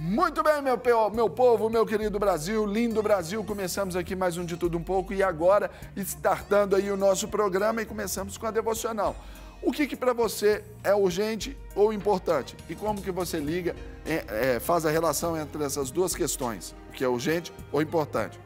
Muito bem, meu povo, meu querido Brasil, lindo Brasil, começamos aqui mais um De Tudo Um Pouco e agora, startando aí o nosso programa e começamos com a devocional. O que para você é urgente ou importante? E como que você liga, faz a relação entre essas duas questões, o que é urgente ou importante?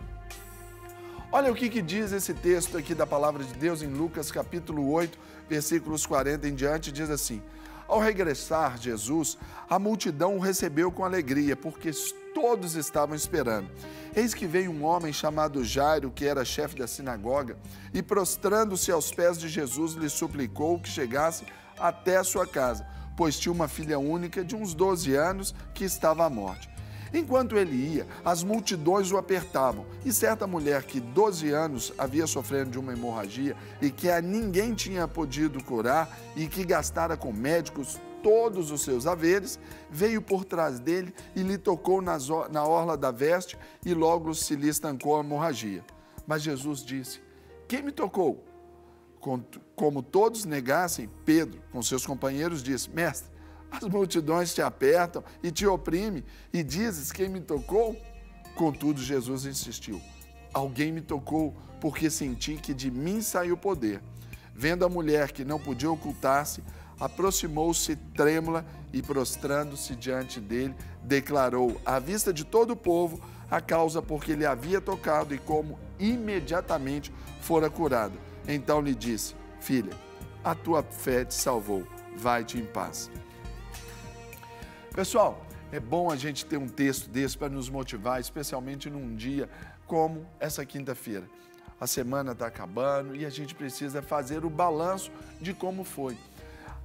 Olha o que diz esse texto aqui da Palavra de Deus em Lucas capítulo 8, versículos 40 em diante, diz assim: ao regressar Jesus, a multidão o recebeu com alegria, porque todos estavam esperando. Eis que veio um homem chamado Jairo, que era chefe da sinagoga, e prostrando-se aos pés de Jesus, lhe suplicou que chegasse até a sua casa, pois tinha uma filha única de uns 12 anos que estava à morte. Enquanto ele ia, as multidões o apertavam, e certa mulher que 12 anos havia sofrendo de uma hemorragia e que a ninguém tinha podido curar e que gastara com médicos todos os seus haveres, veio por trás dele e lhe tocou na orla da veste e logo se lhe estancou a hemorragia. Mas Jesus disse: quem me tocou? Como todos negassem, Pedro, com seus companheiros, disse: mestre, as multidões te apertam e te oprimem, e dizes: quem me tocou? Contudo, Jesus insistiu: alguém me tocou, porque senti que de mim saiu poder. Vendo a mulher que não podia ocultar-se, aproximou-se trêmula e, prostrando-se diante dele, declarou à vista de todo o povo a causa por que ele havia tocado e como imediatamente fora curado. Então lhe disse: filha, a tua fé te salvou, vai-te em paz. Pessoal, é bom a gente ter um texto desse para nos motivar, especialmente num dia como essa quinta-feira. A semana está acabando e a gente precisa fazer o balanço de como foi.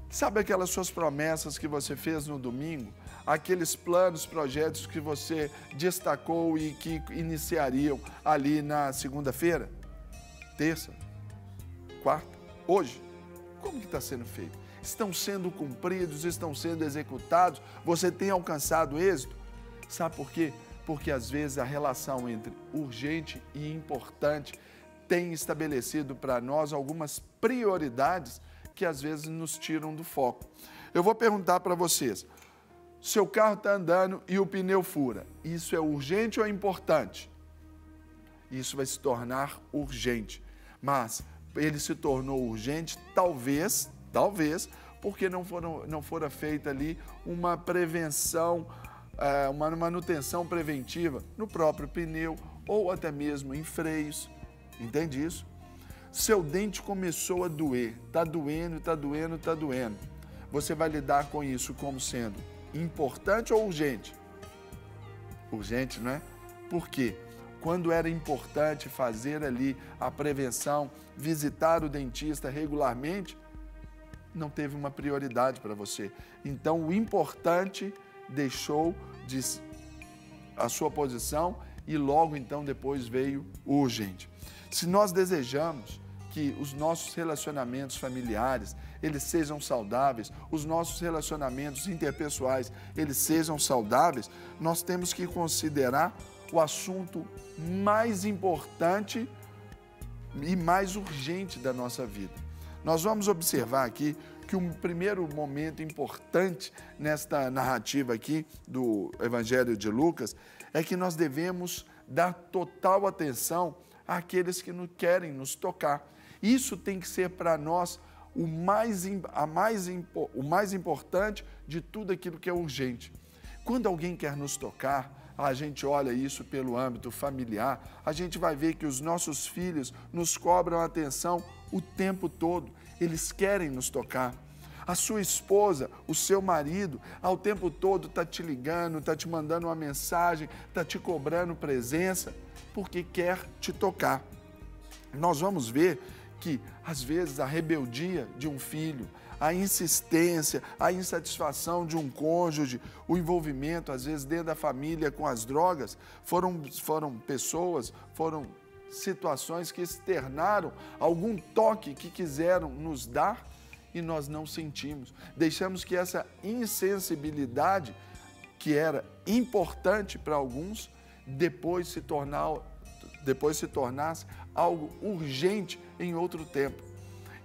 Sabe aquelas suas promessas que você fez no domingo? Aqueles planos, projetos que você destacou e que iniciariam ali na segunda-feira? Terça? Quarta? Hoje? Como que está sendo feito? Estão sendo cumpridos, estão sendo executados, você tem alcançado êxito? Sabe por quê? Porque às vezes a relação entre urgente e importante tem estabelecido para nós algumas prioridades que às vezes nos tiram do foco. Eu vou perguntar para vocês, seu carro está andando e o pneu fura, isso é urgente ou é importante? Isso vai se tornar urgente, mas ele se tornou urgente talvez, porque não fora feita ali uma prevenção, uma manutenção preventiva no próprio pneu ou até mesmo em freios, entende isso? Seu dente começou a doer, está doendo, está doendo, está doendo. Você vai lidar com isso como sendo importante ou urgente? Urgente, não é? Por quê? Quando era importante fazer ali a prevenção, visitar o dentista regularmente, não teve uma prioridade para você. Então, o importante deixou a sua posição e logo então depois veio o urgente. Se nós desejamos que os nossos relacionamentos familiares, eles sejam saudáveis, os nossos relacionamentos interpessoais, eles sejam saudáveis, nós temos que considerar o assunto mais importante e mais urgente da nossa vida. Nós vamos observar aqui que um primeiro momento importante nesta narrativa aqui do Evangelho de Lucas é que nós devemos dar total atenção àqueles que querem nos tocar. Isso tem que ser para nós o mais importante de tudo aquilo que é urgente. Quando alguém quer nos tocar, a gente olha isso pelo âmbito familiar, a gente vai ver que os nossos filhos nos cobram atenção o tempo todo, eles querem nos tocar. A sua esposa, o seu marido, ao tempo todo está te ligando, está te mandando uma mensagem, está te cobrando presença, porque quer te tocar. Nós vamos ver que, às vezes, a rebeldia de um filho, a insistência, a insatisfação de um cônjuge, o envolvimento, às vezes, dentro da família com as drogas, foram situações que externaram algum toque que quiseram nos dar e nós não sentimos. Deixamos que essa insensibilidade, que era importante para alguns, depois se tornasse algo urgente em outro tempo.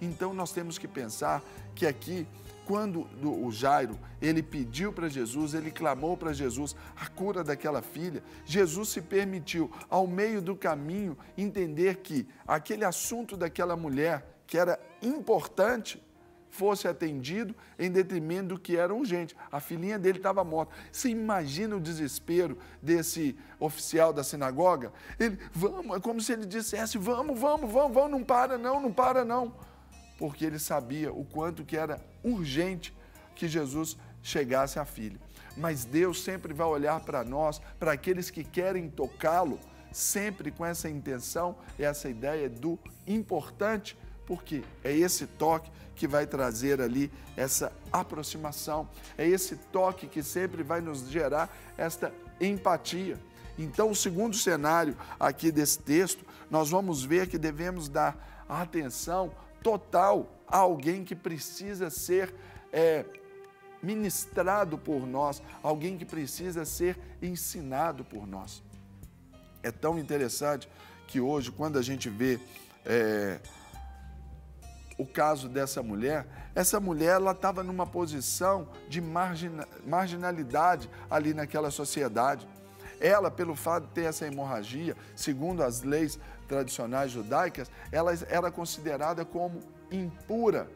Então nós temos que pensar que aqui quando o Jairo, ele pediu para Jesus, ele clamou para Jesus a cura daquela filha, Jesus se permitiu, ao meio do caminho, entender que aquele assunto daquela mulher, que era importante, fosse atendido em detrimento do que era urgente. A filhinha dele estava morta. Você imagina o desespero desse oficial da sinagoga? Ele, vamos, é como se ele dissesse, vamos, não para não. Porque ele sabia o quanto que era urgente que Jesus chegasse à filha. Mas Deus sempre vai olhar para nós, para aqueles que querem tocá-lo, sempre com essa intenção, essa ideia do importante, porque é esse toque que vai trazer ali essa aproximação, é esse toque que sempre vai nos gerar esta empatia. Então, o segundo cenário aqui desse texto, nós vamos ver que devemos dar atenção total a alguém que precisa ser ministrado por nós, alguém que precisa ser ensinado por nós. É tão interessante que hoje, quando a gente vê o caso dessa mulher, essa mulher ela estava numa posição de marginalidade ali naquela sociedade. Ela, pelo fato de ter essa hemorragia, segundo as leis tradicionais judaicas, ela era considerada como impura.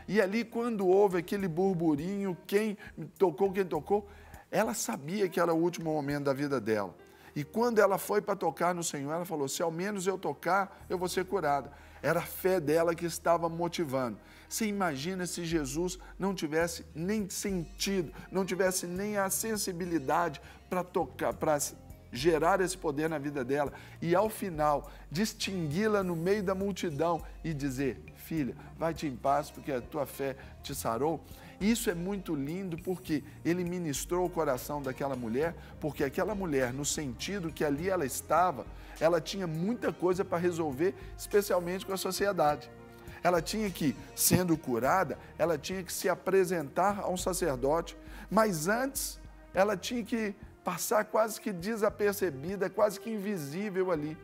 E ali, quando houve aquele burburinho, quem tocou, ela sabia que era o último momento da vida dela. E quando ela foi para tocar no Senhor, ela falou, se ao menos eu tocar, eu vou ser curada. Era a fé dela que estava motivando. Você imagina se Jesus não tivesse nem sentido, não tivesse nem a sensibilidade para tocar, para gerar esse poder na vida dela e, ao final, distingui-la no meio da multidão e dizer, filha, vai-te em paz porque a tua fé te sarou. Isso é muito lindo porque ele ministrou o coração daquela mulher, porque aquela mulher, no sentido que ali ela estava, ela tinha muita coisa para resolver, especialmente com a sociedade. Ela tinha que, sendo curada, ela tinha que se apresentar a um sacerdote, mas antes ela tinha que passar quase que desapercebida, quase que invisível ali.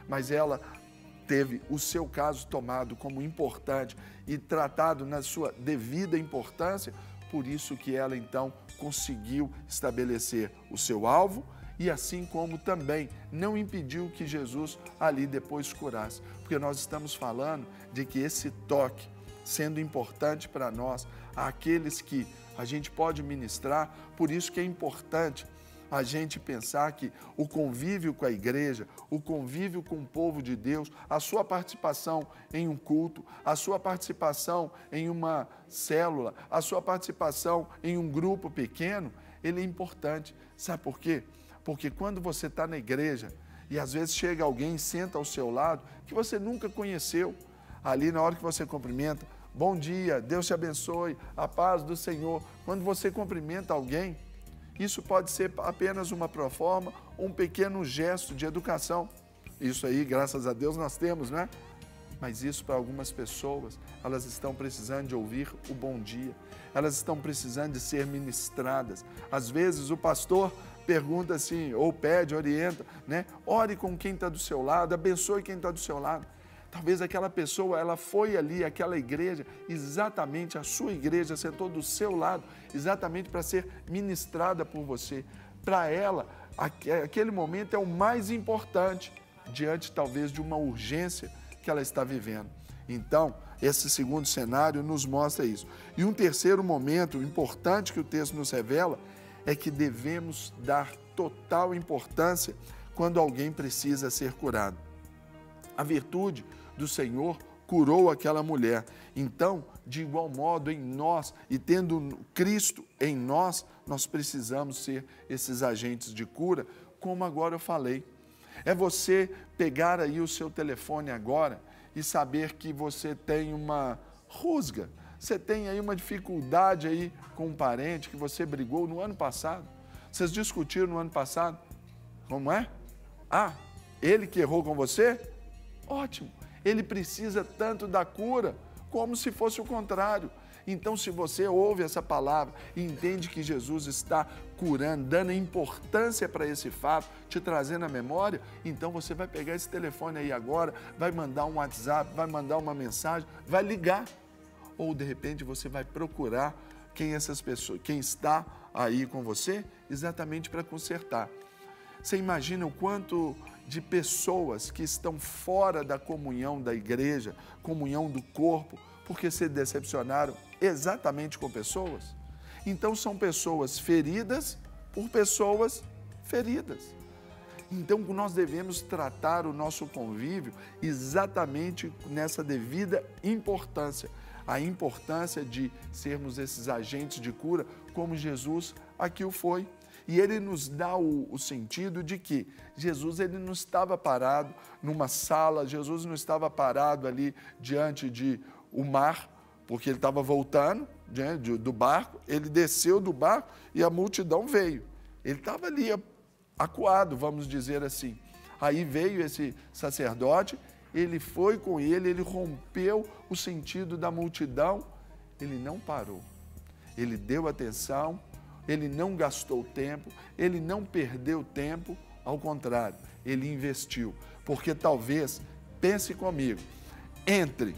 Mas ela teve o seu caso tomado como importante e tratado na sua devida importância, por isso que ela então conseguiu estabelecer o seu alvo e assim como também não impediu que Jesus ali depois curasse. Porque nós estamos falando de que esse toque, sendo importante para nós, aqueles que a gente pode ministrar, por isso que é importante a gente pensar que o convívio com a igreja, o convívio com o povo de Deus, a sua participação em um culto, a sua participação em uma célula, a sua participação em um grupo pequeno, ele é importante. Sabe por quê? Porque quando você está na igreja e às vezes chega alguém e senta ao seu lado que você nunca conheceu, ali na hora que você cumprimenta, bom dia, Deus te abençoe, a paz do Senhor. Quando você cumprimenta alguém, isso pode ser apenas uma proforma, um pequeno gesto de educação. Isso aí, graças a Deus, nós temos, né? Mas isso para algumas pessoas, elas estão precisando de ouvir o bom dia. Elas estão precisando de ser ministradas. Às vezes o pastor pergunta assim, ou pede, orienta, né? Ore com quem está do seu lado, abençoe quem está do seu lado. Talvez aquela pessoa, ela foi ali, aquela igreja, exatamente a sua igreja, sentou do seu lado, exatamente para ser ministrada por você. Para ela, aquele momento é o mais importante, diante talvez de uma urgência que ela está vivendo. Então, esse segundo cenário nos mostra isso. E um terceiro momento importante que o texto nos revela é que devemos dar total importância quando alguém precisa ser curado. A virtude do Senhor curou aquela mulher. Então, de igual modo, em nós, e tendo Cristo em nós, nós precisamos ser esses agentes de cura, como agora eu falei. É você pegar aí o seu telefone agora e saber que você tem uma rusga, você tem aí uma dificuldade aí com um parente que você brigou no ano passado. Vocês discutiram no ano passado. Como é? Ah, ele que errou com você? Ótimo. Ele precisa tanto da cura como se fosse o contrário. Então, se você ouve essa palavra e entende que Jesus está curando, dando importância para esse fato, te trazendo a memória, então você vai pegar esse telefone aí agora, vai mandar um WhatsApp, vai mandar uma mensagem, vai ligar. Ou, de repente, você vai procurar quem essas pessoas, quem está aí com você, exatamente para consertar. Você imagina o quanto de pessoas que estão fora da comunhão da igreja, comunhão do corpo, porque se decepcionaram exatamente com pessoas? Então são pessoas feridas por pessoas feridas. Então nós devemos tratar o nosso convívio exatamente nessa devida importância. A importância de sermos esses agentes de cura, como Jesus aqui o foi. E ele nos dá o sentido de que Jesus ele não estava parado numa sala, Jesus não estava parado ali diante de o mar, porque ele estava voltando do barco, ele desceu do barco e a multidão veio. Ele estava ali acuado, vamos dizer assim. Aí veio esse sacerdote, ele foi com ele rompeu o sentido da multidão, ele não parou, ele deu atenção, ele não gastou tempo, ele não perdeu tempo, ao contrário, ele investiu. Porque talvez, pense comigo, entre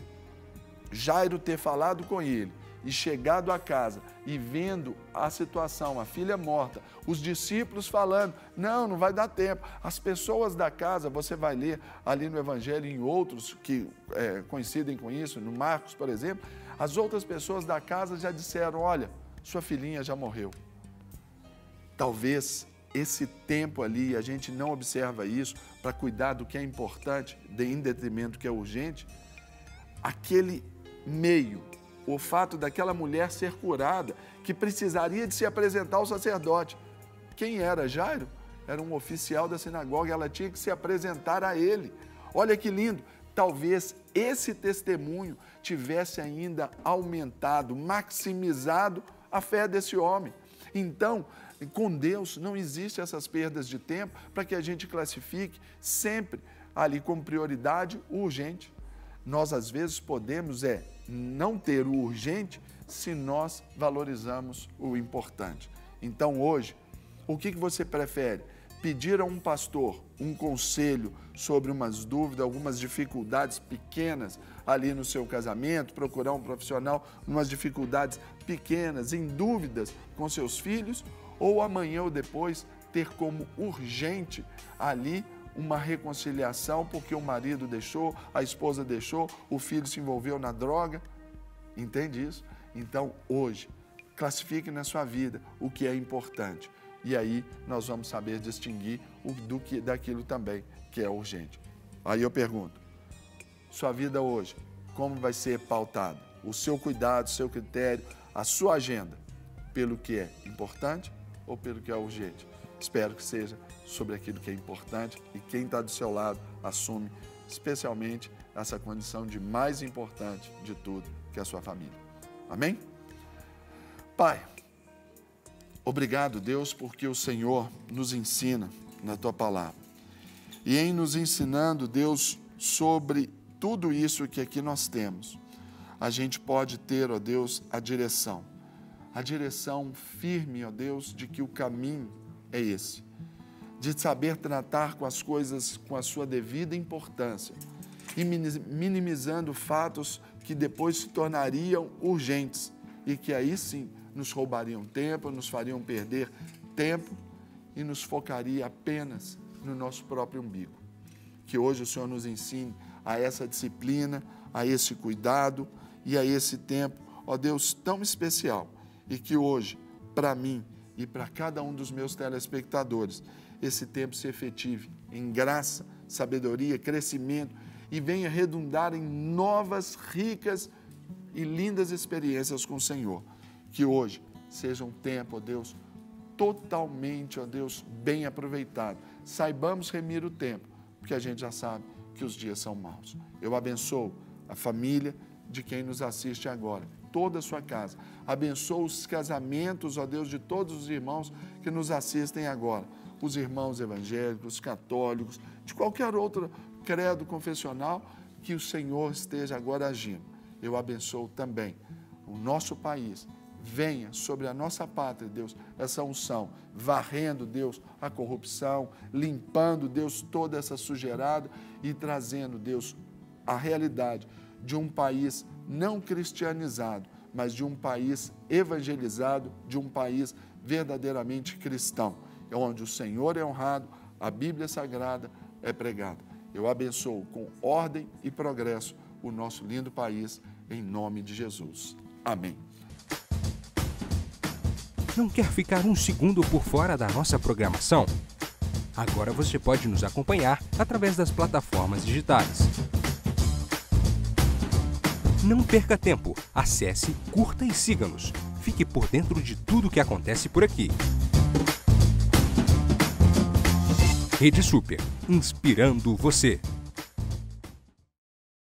Jairo ter falado com ele e chegado a casa e vendo a situação, a filha morta, os discípulos falando, não vai dar tempo. As pessoas da casa, você vai ler ali no Evangelho e em outros que coincidem com isso, no Marcos, por exemplo, as outras pessoas da casa já disseram, olha, sua filhinha já morreu. Talvez esse tempo ali, a gente não observa isso para cuidar do que é importante, em detrimento do que é urgente, aquele meio, o fato daquela mulher ser curada, que precisaria de se apresentar ao sacerdote. Quem era Jairo? Era um oficial da sinagoga, ela tinha que se apresentar a ele. Olha que lindo, talvez esse testemunho tivesse ainda aumentado, maximizado a fé desse homem. Então, com Deus não existem essas perdas de tempo para que a gente classifique sempre ali como prioridade o urgente. Nós, às vezes, podemos não ter o urgente se nós valorizamos o importante. Então, hoje, o que você prefere? Pedir a um pastor um conselho sobre umas dúvidas, algumas dificuldades pequenas ali no seu casamento, procurar um profissional umas dificuldades pequenas, em dúvidas com seus filhos, ou amanhã ou depois ter como urgente ali uma reconciliação porque o marido deixou, a esposa deixou, o filho se envolveu na droga. Entende isso? Então, hoje, classifique na sua vida o que é importante. E aí nós vamos saber distinguir daquilo também que é urgente. Aí eu pergunto, sua vida hoje, como vai ser pautada? O seu cuidado, o seu critério, a sua agenda, pelo que é importante ou pelo que é urgente? Espero que seja sobre aquilo que é importante e quem está do seu lado assume especialmente essa condição de mais importante de tudo, que é a sua família. Amém? Pai, obrigado, Deus, porque o Senhor nos ensina na Tua palavra. E em nos ensinando, Deus, sobre tudo isso que aqui nós temos, a gente pode ter, ó Deus, a direção firme, ó Deus, de que o caminho é esse, de saber tratar com as coisas com a sua devida importância e minimizando fatos que depois se tornariam urgentes e que aí sim nos roubariam tempo, nos fariam perder tempo e nos focaria apenas no nosso próprio umbigo. Que hoje o Senhor nos ensine a essa disciplina, a esse cuidado e a esse tempo, ó Deus, tão especial, e que hoje, para mim e para cada um dos meus telespectadores, esse tempo se efetive em graça, sabedoria, crescimento e venha redundar em novas, ricas e lindas experiências com o Senhor. Que hoje seja um tempo, ó Deus, totalmente, ó Deus, bem aproveitado. Saibamos remir o tempo, porque a gente já sabe que os dias são maus. Eu abençoo a família de quem nos assiste agora, toda a sua casa. Abençoo os casamentos, ó Deus, de todos os irmãos que nos assistem agora. Os irmãos evangélicos, católicos, de qualquer outro credo confessional, que o Senhor esteja agora agindo. Eu abençoo também o nosso país. Venha sobre a nossa pátria, Deus, essa unção, varrendo, Deus, a corrupção, limpando, Deus, toda essa sujeirada e trazendo, Deus, a realidade de um país não cristianizado, mas de um país evangelizado, de um país verdadeiramente cristão, onde o Senhor é honrado, a Bíblia Sagrada é pregada. Eu abençoo com ordem e progresso o nosso lindo país, em nome de Jesus. Amém. Não quer ficar um segundo por fora da nossa programação? Agora você pode nos acompanhar através das plataformas digitais. Não perca tempo, acesse, curta e siga-nos. Fique por dentro de tudo o que acontece por aqui. Rede Super, inspirando você.